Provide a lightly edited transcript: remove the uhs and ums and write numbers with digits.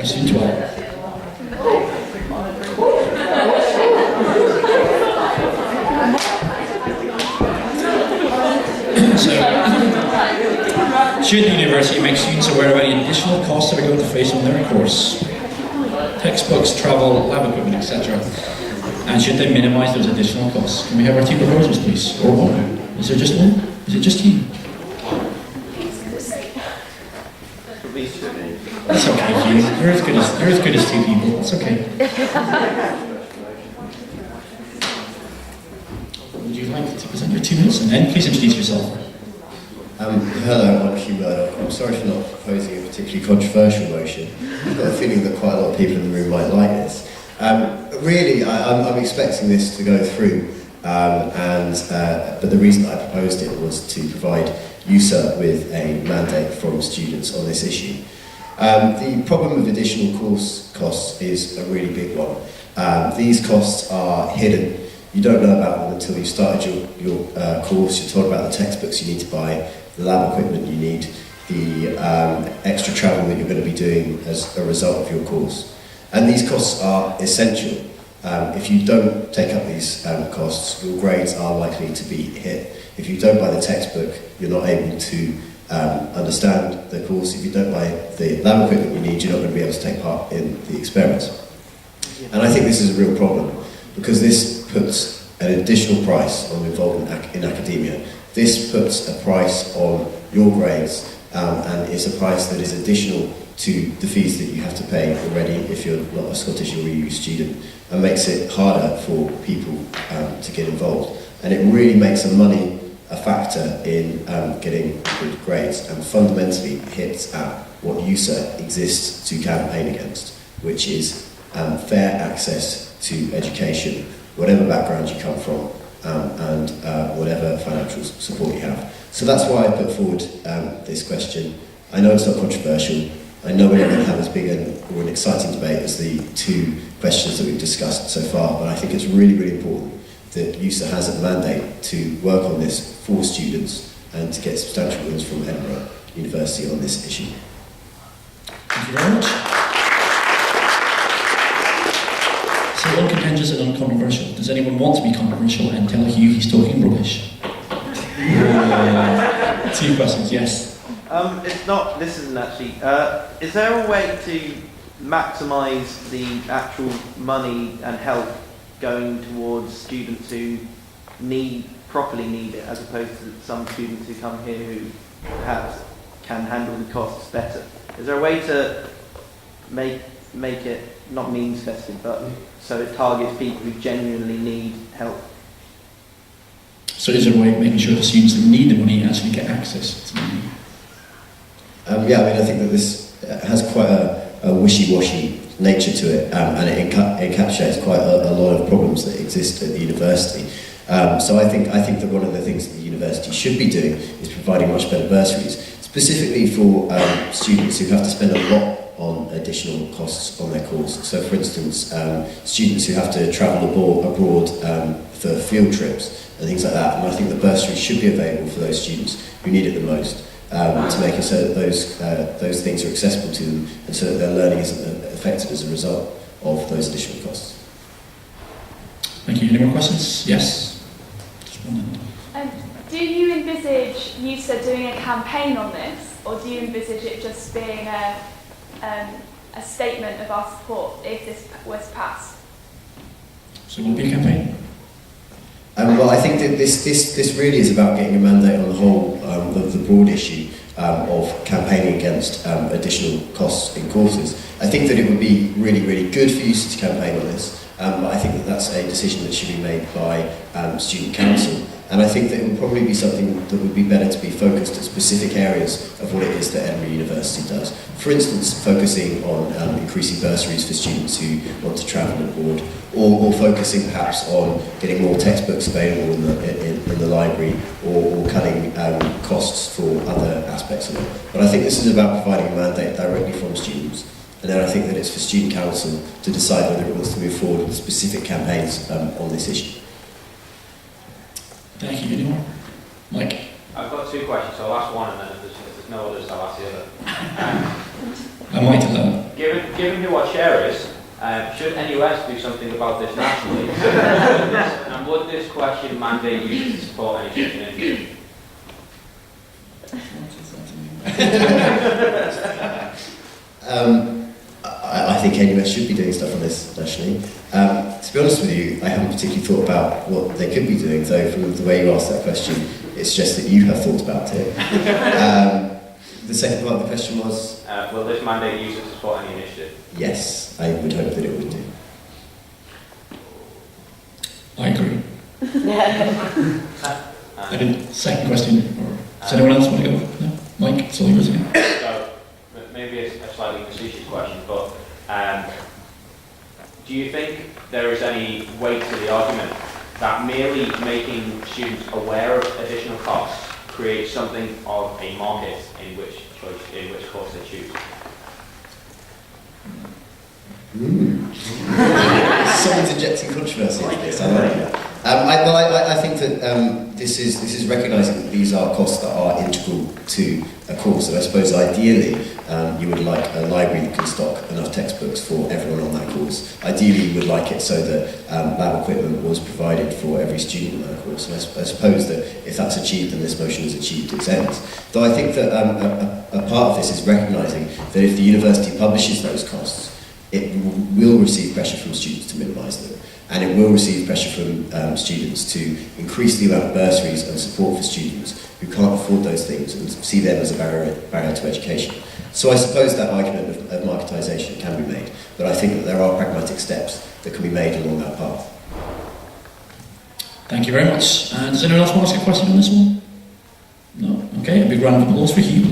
Question 12. Should the university make students aware of any additional costs that are going to face on their course? Textbooks, travel, lab equipment, etc. And should they minimise those additional costs? Can we have our two proposals, please? Or one? Is there just one? Is it just you? That's okay, Hugh. You're as good as two people. It's okay. Would you like to present your 2 minutes and then please introduce yourself? Hello, I'm Hugh Murdoch. I'm sorry for not proposing a particularly controversial motion. I've got a feeling that quite a lot of people in the room might like this. Really, I'm expecting this to go through, but the reason I proposed it was to provide USERT with a mandate from students on this issue. The problem with additional course costs is a really big one. These costs are hidden. You don't know about them until you started your course. You're told about the textbooks you need to buy, the lab equipment you need, the extra travel that you're going to be doing as a result of your course. And these costs are essential. If you don't take up these costs, your grades are likely to be hit. If you don't buy the textbook, you're not able to understand the course. If you don't buy the lab equipment you need, you're not going to be able to take part in the experiments. And I think this is a real problem, because this puts an additional price on involvement in academia. This puts a price on your grades, and it's a price that is additional to the fees that you have to pay already if you're not a Scottish or EU student, and makes it harder for people to get involved. And it really makes the money a factor in getting good grades, and fundamentally hits at what USERT exists to campaign against, which is fair access to education, whatever background you come from, and whatever financial support you have. So that's why I put forward this question. I know it's not controversial. I know we're not going to have as big or an exciting debate as the two questions that we've discussed so far, but I think it's really, really important that USERT has a mandate to work on this for students and to get substantial wins from Edinburgh University on this issue. Thank you very much. So uncontentious and uncontroversial. Does anyone want to be controversial and tell Hugh he's talking rubbish? 2 questions, yes. This isn't actually, is there a way to maximise the actual money and help going towards students who properly need it, as opposed to some students who come here who perhaps can handle the costs better? Is there a way to make it not means-tested, but so it targets people who genuinely need help? So is there a way of making sure the students that need the money actually get access to the money? Yeah, I mean, I think that this has quite a wishy-washy nature to it, and it encapsulates quite a lot of problems that exist at the university. So I think that one of the things that the university should be doing is providing much better bursaries, specifically for students who have to spend a lot on additional costs on their course. So for instance, students who have to travel abroad for field trips and things like that, and I think the bursaries should be available for those students who need it the most, to make it so that those things are accessible to them, and so that their learning isn't affected as a result of those additional costs. Thank you. Any more questions? Yes. Just one. Do you envisage USERT doing a campaign on this, or do you envisage it just being a statement of our support if this was passed? So will it be a campaign? Well, I think that this really is about getting a mandate on the whole, the broad issue of campaigning against additional costs in courses. I think that it would be really, really good for USERT to campaign on this, but I think that that's a decision that should be made by student council. And I think that it would probably be something that would be better to be focused at specific areas of what it is that Edinburgh University does. For instance, focusing on increasing bursaries for students who want to travel abroad, or focusing perhaps on getting more textbooks available in the library, or cutting costs for other aspects of it. But I think this is about providing a mandate directly from students. And then I think that it's for student council to decide whether it wants to move forward with specific campaigns on this issue. Thank you. Anyone? Mike? I've got 2 questions, so I'll ask one, and then if there's no others, I'll ask the other. I might allow. Given given who our chair is, should NUS do something about this nationally? And would this question mandate you to support any student initiative? I think NUS should be doing stuff on this nationally. To be honest with you, I haven't particularly thought about what they could be doing, though from the way you asked that question, it suggests that you have thought about it. The second part of the question was? Will this mandate you to support any initiative? Yes, I would hope that it would do. I agree. I didn't. Second question. Or does anyone else want to go? No? Mike, it's all yours again. So, maybe a slightly facetious question, but do you think there is any weight to the argument that merely making students aware of additional costs creates something of a market in which course they choose? Someone's injecting controversy into this. I like that. I think that this is recognising that these are costs that are integral to a course. And I suppose ideally you would like a library that can stock enough textbooks for everyone on that course. Ideally you would like it so that lab equipment was provided for every student on that course. And I suppose that if that's achieved, then this motion has achieved its ends. Though I think that a part of this is recognising that if the university publishes those costs, it will receive pressure from students to minimise them. And it will receive pressure from students to increase the amount of bursaries and support for students who can't afford those things and see them as a barrier to education. So I suppose that argument of marketisation can be made, but I think that there are pragmatic steps that can be made along that path. Thank you very much. And does anyone else want to ask a question on this one? No? Okay, a big round of applause for Hugh.